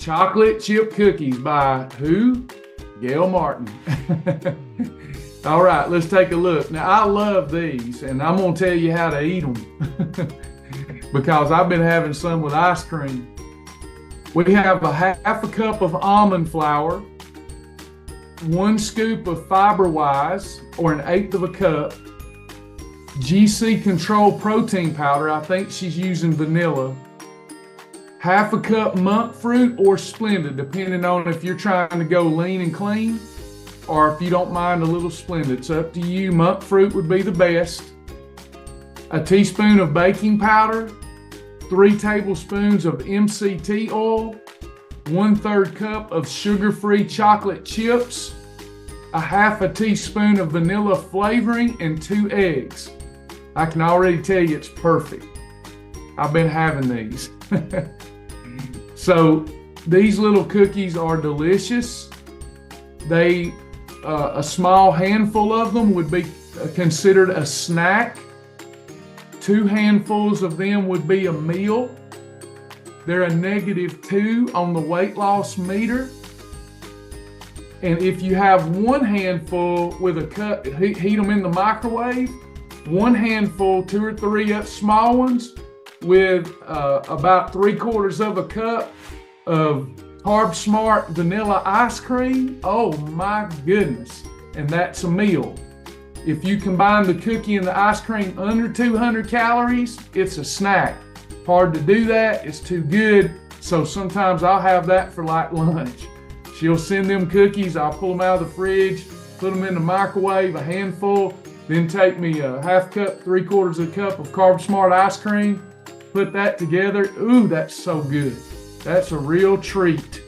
Chocolate chip cookies by who? Gail Martin. All right, let's take a look. Now, I love these, and I'm going to tell you how to eat them because I've been having some with ice cream. We have a half a cup of almond flour, 1 scoop of fiberwise, or 1/8 of a cup, GC Control protein powder. I think she's using vanilla. Half a cup monk fruit or Splenda, depending on if you're trying to go lean and clean or if you don't mind a little Splenda. It's up to you. Monk fruit would be the best. A teaspoon of baking powder, 3 tablespoons of MCT oil, 1/3 cup of sugar-free chocolate chips, a half a teaspoon of vanilla flavoring, and 2 eggs. I can already tell you it's perfect. I've been having these. So these little cookies are delicious. They, a small handful of them would be considered a snack. 2 handfuls of them would be a meal. They're a -2 on the weight loss meter. And if you have 1 handful with a cup, heat them in the microwave. 1 handful, 2 or 3 small ones with about 3/4 of a cup of Carb Smart vanilla ice cream. Oh my goodness. And that's a meal. If you combine the cookie and the ice cream under 200 calories, it's a snack. Hard to do that, it's too good. So sometimes I'll have that for like lunch. She'll send them cookies, I'll pull them out of the fridge, put them in the microwave, a handful, then take me a half cup, 3/4 of a cup of Carb Smart ice cream, put that together. Ooh, that's so good. That's a real treat.